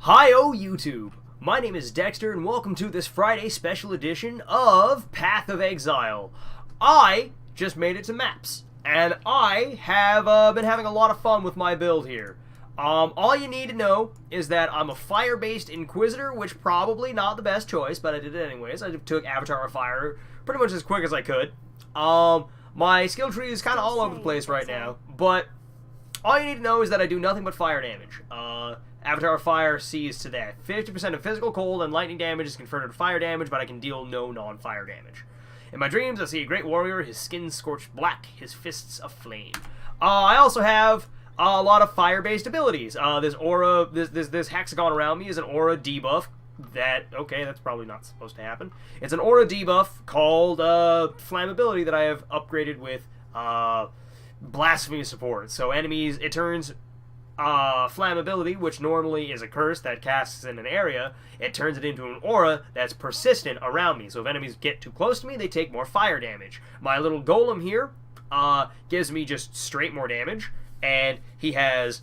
Hi-oh YouTube! My name is Dexter and welcome to this Friday special edition of Path of Exile. I just made it to maps, and I have been having a lot of fun with my build here. All you need to know is that I'm a fire-based Inquisitor, which probably not the best choice, but I did it anyways. I took Avatar of Fire pretty much as quick as I could. My skill tree is kind of all over the place right now, but all you need to know is that I do nothing but fire damage. Avatar of Fire sees to that. 50% of physical cold and lightning damage is converted to fire damage, but I can deal no non-fire damage. In my dreams, I see a great warrior, his skin scorched black, his fists aflame. I also have a lot of fire-based abilities. This aura, this hexagon around me is an aura debuff. Okay, that's probably not supposed to happen. It's an aura debuff called Flammability that I have upgraded with Blasphemy support. So enemies, it turns Flammability, which normally is a curse that casts in an area, it turns it into an aura that's persistent around me. So if enemies get too close to me, they take more fire damage. My little golem here gives me just straight more damage, and he has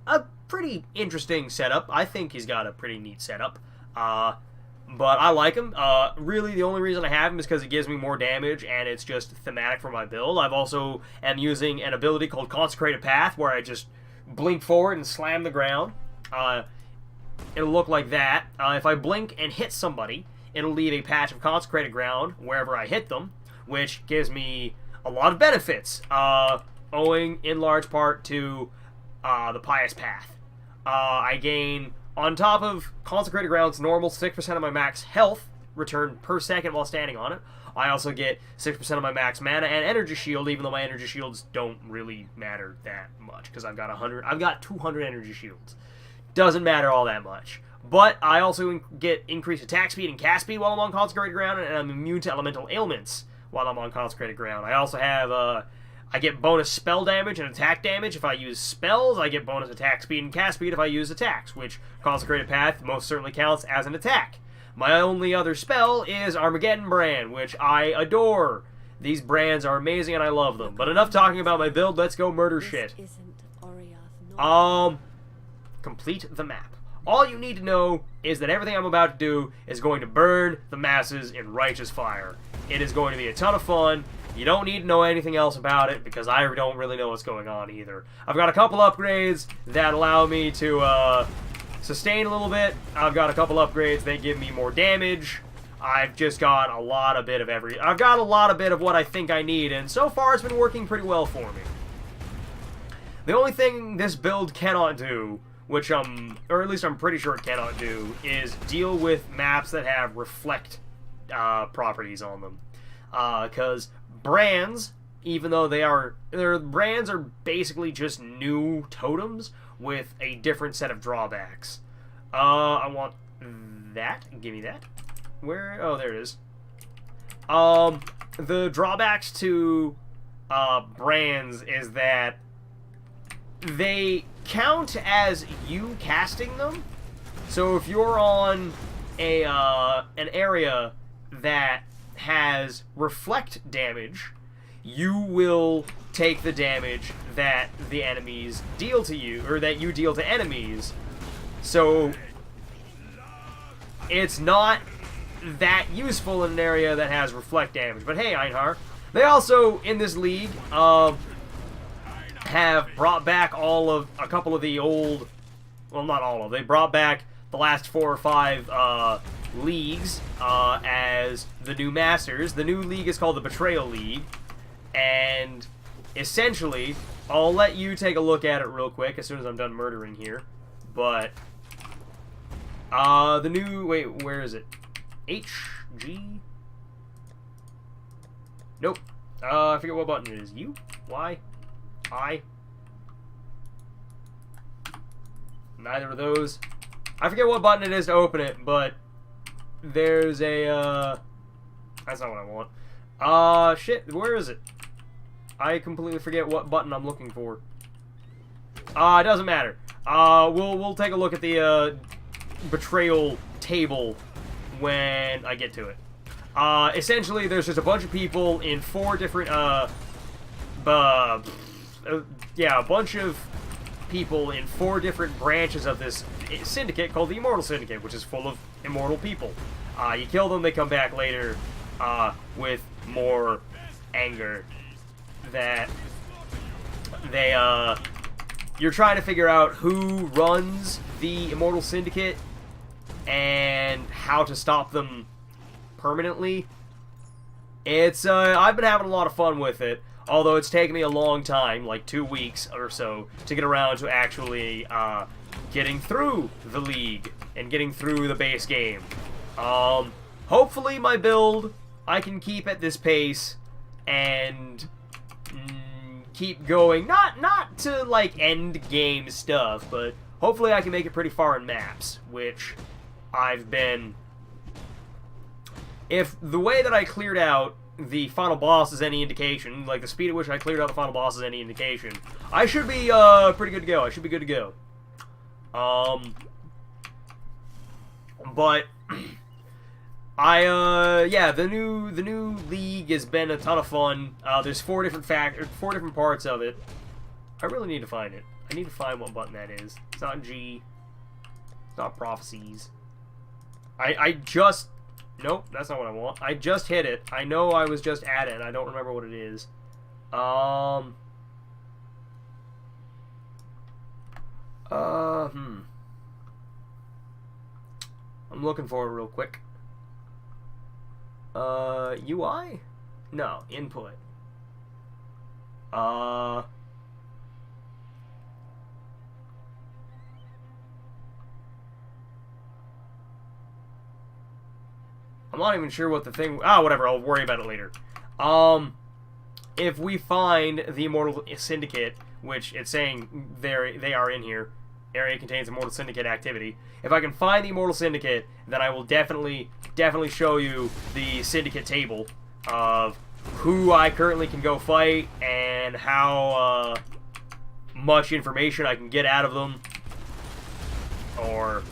a pretty interesting setup. I think he's got a pretty neat setup, but I like him. Really, the only reason I have him is because it gives me more damage, and it's just thematic for my build. I've also am using an ability called Consecrated Path, where I just blink forward and slam the ground. It'll look like that. If I blink and hit somebody, it'll leave a patch of consecrated ground wherever I hit them, which gives me a lot of benefits, owing in large part to the Pious Path. I gain, on top of consecrated ground's normal 6% of my max health returned per second while standing on it, I also get 6% of my max mana and energy shield, even though my energy shields don't really matter that much, because I've got 200 energy shields. Doesn't matter all that much. But I also get increased attack speed and cast speed while I'm on consecrated ground, and I'm immune to elemental ailments while I'm on consecrated ground. I also have, I get bonus spell damage and attack damage if I use spells. I get bonus attack speed and cast speed if I use attacks, which Consecrated Path most certainly counts as an attack. My only other spell is Armageddon Brand, which I adore. These brands are amazing and I love them. But enough talking about my build, let's go murder shit. Complete the map. All you need to know is that everything I'm about to do is going to burn the masses in righteous fire. It is going to be a ton of fun. You don't need to know anything else about it, because I don't really know what's going on either. I've got a couple upgrades that allow me to, sustain a little bit. I've got a couple upgrades that give me more damage. I've just got a lot of bit of I've got a lot of bit of what I think I need, and so far it's been working pretty well for me. The only thing this build cannot do, or at least I'm pretty sure it cannot do, is deal with maps that have reflect properties on them. Because brands, even though their brands are basically just new totems with a different set of drawbacks. I want that. Give me that. Where? Oh, there it is. The drawbacks to brands is that they count as you casting them. So if you're on an area that has reflect damage, you will take the damage that the enemies deal to you, or that you deal to enemies. So it's not that useful in an area that has reflect damage. But hey, Einhar, they also in this league have brought back a couple of the old, well, not all of them, they brought back the last 4 or 5 leagues as the new masters. The new league is called the Betrayal League, and essentially, I'll let you take a look at it real quick as soon as I'm done murdering here, but the new, wait, where is it? HG? Nope. I forget what button it is. U? Y? I? Neither of those. I forget what button it is to open it, but there's a, that's not what I want. Shit, where is it? I completely forget what button I'm looking for. It doesn't matter. We'll take a look at the, betrayal table when I get to it. Essentially, there's just a bunch of people in 4 different, yeah, a bunch of people in 4 different branches of this syndicate called the Immortal Syndicate, which is full of immortal people. You kill them, they come back later with more anger. That they, you're trying to figure out who runs the Immortal Syndicate and how to stop them permanently. It's, I've been having a lot of fun with it, although it's taken me a long time, like 2 weeks or so, to get around to actually, getting through the League and getting through the base game. Hopefully my build, I can keep at this pace and keep going, not to, like, end game stuff, but hopefully I can make it pretty far in maps, which I've been... If the way that I cleared out the final boss is any indication, like the speed at which I cleared out the final boss is any indication, I should be pretty good to go. I should be good to go. But yeah, the new League has been a ton of fun. There's 4 different parts of it. I really need to find it. I need to find what button that is. It's not G. It's not Prophecies. I just... Nope, that's not what I want. I just hit it. I know I was just at it, and I don't remember what it is. I'm looking for it real quick. UI? No, input. I'm not even sure what the thing... whatever, I'll worry about it later. If we find the Immortal Syndicate, which it's saying they are in here, area contains Immortal Syndicate activity. If I can find the Immortal Syndicate, then I will definitely show you the Syndicate table of who I currently can go fight and how much information I can get out of them, or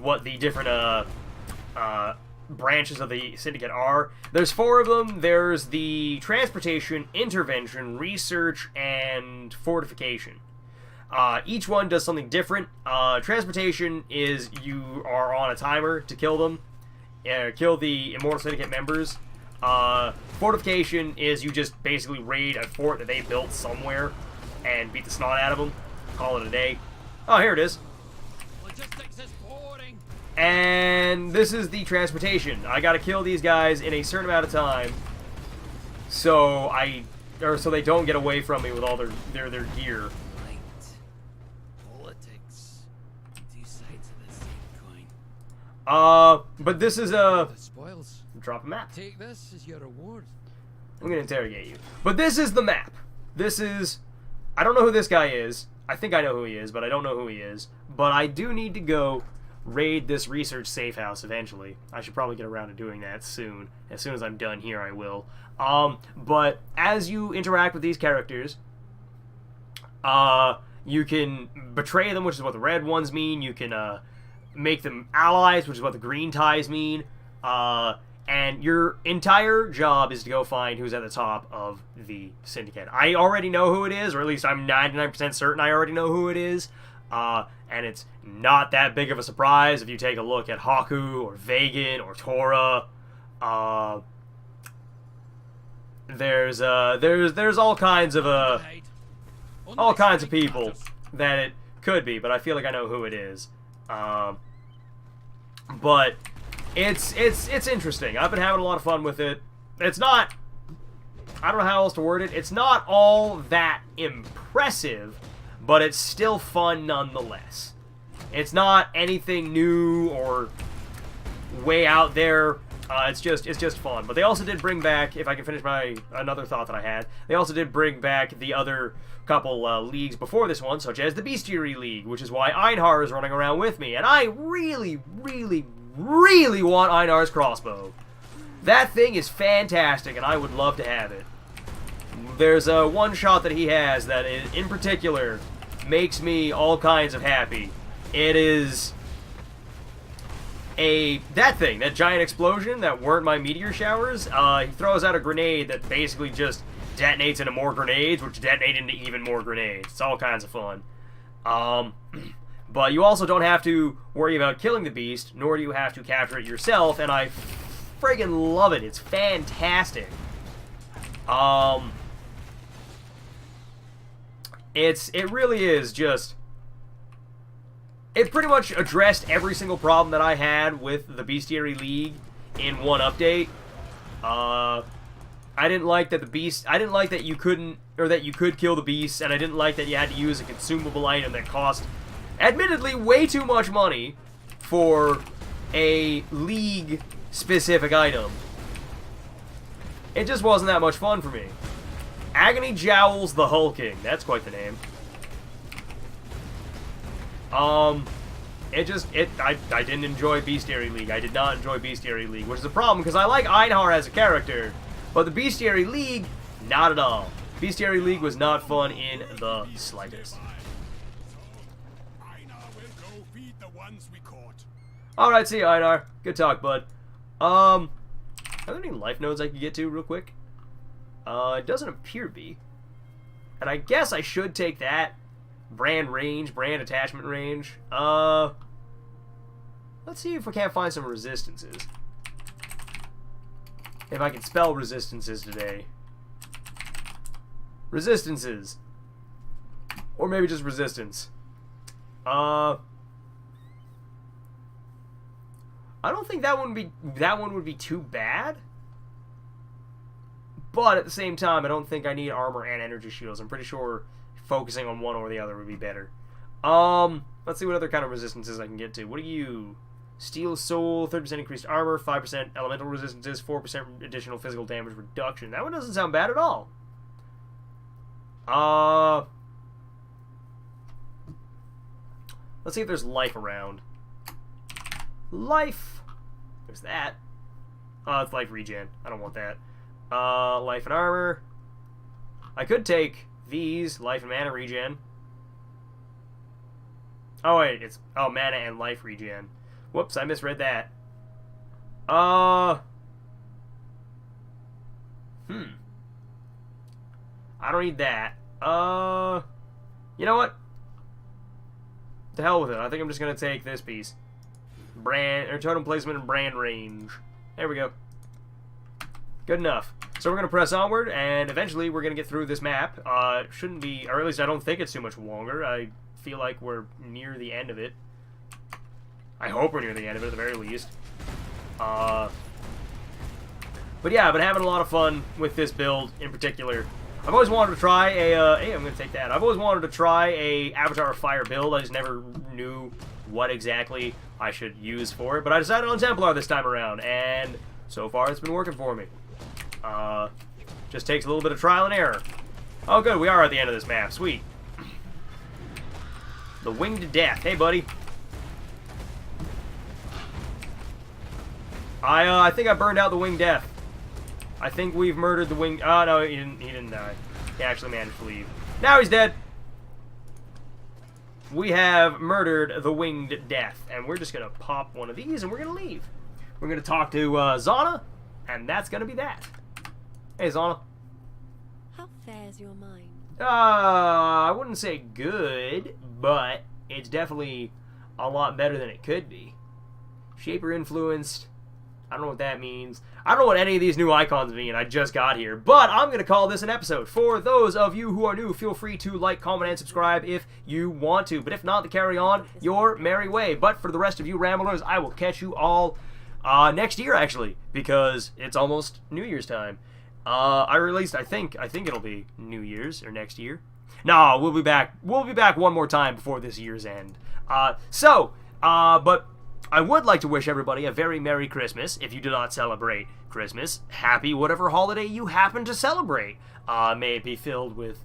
what the different branches of the Syndicate are. There's 4 of them. There's the Transportation, Intervention, Research, and Fortification. Each one does something different. Transportation is you are on a timer to kill them. Kill the Immortal Syndicate members. Fortification is you just basically raid a fort that they built somewhere and beat the snot out of them. Call it a day. Oh, here it is. Logistics is boring. And this is the Transportation. I gotta kill these guys in a certain amount of time, so so they don't get away from me with all their gear. Politics. 2 sides of the same coin. But this is spoils. Drop a map. Take this as your reward. I'm gonna interrogate you. But this is the map. This is... I don't know who this guy is. I think I know who he is, but I don't know who he is. But I do need to go raid this research safe house eventually. I should probably get around to doing that soon. As soon as I'm done here, I will. But as you interact with these characters, you can betray them, which is what the red ones mean. You can make them allies, which is what the green ties mean. And your entire job is to go find who's at the top of the Syndicate. I already know who it is, or at least I'm 99% certain I already know who it is. And it's not that big of a surprise if you take a look at Haku, or Vegan, or Tora. There's all kinds of people that it could be, but I feel like I know who it is. But it's interesting. I've been having a lot of fun with it. It's not... I don't know how else to word it. It's not all that impressive, but it's still fun nonetheless. It's not anything new or way out there. It's just fun. But they also did bring back, if I can finish another thought that I had, they also did bring back the other couple leagues before this one, such as the Bestiary League, which is why Einhar is running around with me. And I really, really, really want Einhar's crossbow. That thing is fantastic, and I would love to have it. There's one shot that he has that in particular makes me all kinds of happy. It is that giant explosion that weren't my meteor showers. He throws out a grenade that basically just detonates into more grenades, which detonate into even more grenades. It's all kinds of fun. But you also don't have to worry about killing the beast, nor do you have to capture it yourself, and I friggin' love it. It's fantastic. It really is just... It pretty much addressed every single problem that I had with the Bestiary League in one update. I didn't like that you couldn't, or that you could kill the beast, and I didn't like that you had to use a consumable item that cost, admittedly, way too much money for a League-specific item. It just wasn't that much fun for me. Agony Jowls the Hulking. That's quite the name. I didn't enjoy Bestiary League. I did not enjoy Bestiary League, which is a problem because I like Einhar as a character, but the Bestiary League, not at all. Bestiary League was not fun in the slightest. Alright, see you, Einar. Good talk, bud. Are there any life nodes I can get to real quick? It doesn't appear to be. And I guess I should take that. Brand range, brand attachment range. Let's see if we can't find some resistances. If I can spell resistances today. Resistances. Or maybe just resistance. I don't think that one would be too bad. But at the same time, I don't think I need armor and energy shields. I'm pretty sure focusing on one or the other would be better. Let's see what other kind of resistances I can get to. What are you? Steel Soul, 30% increased armor, 5% elemental resistances, 4% additional physical damage reduction. That one doesn't sound bad at all. Let's see if there's life around. Life! There's that. It's life regen. I don't want that. Life and armor. I could take these, life and mana regen. Oh wait, it's mana and life regen. Whoops, I misread that. I don't need that. You know what? To hell with it. I think I'm just gonna take this piece. Brand or totem placement and brand range. There we go. Good enough. So we're going to press onward, and eventually we're going to get through this map. Shouldn't be, or at least I don't think it's too much longer. I feel like we're near the end of it. I hope we're near the end of it at the very least. But yeah, I've been having a lot of fun with this build in particular. I've always wanted to try a, hey, I'm going to take that. I've always wanted to try a Avatar of Fire build. I just never knew what exactly I should use for it. But I decided on Templar this time around, and so far it's been working for me. Just takes a little bit of trial and error. Oh good, we are at the end of this map. Sweet. The Winged Death. Hey buddy. I think I burned out the Winged Death. I think we've murdered the Winged... Oh no, he didn't die. He actually managed to leave. Now he's dead. We have murdered the Winged Death, and we're just gonna pop one of these and we're gonna leave. We're gonna talk to Zana, and that's gonna be that. Hey, Zana. How fares your mind? I wouldn't say good, but it's definitely a lot better than it could be. Shaper influenced. I don't know what that means. I don't know what any of these new icons mean. I just got here. But I'm going to call this an episode. For those of you who are new, feel free to like, comment, and subscribe if you want to. But if not, to carry on your merry way. But for the rest of you ramblers, I will catch you all next year, actually, because it's almost New Year's time. I think it'll be New Year's or next year. No, we'll be back. We'll be back one more time before this year's end. But I would like to wish everybody a very Merry Christmas. If you do not celebrate Christmas, happy whatever holiday you happen to celebrate. May it be filled with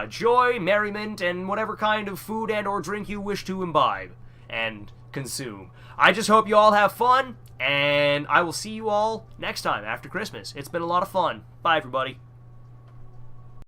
joy, merriment, and whatever kind of food and or drink you wish to imbibe and consume. I just hope you all have fun, and I will see you all next time after Christmas. It's been a lot of fun. Bye, everybody.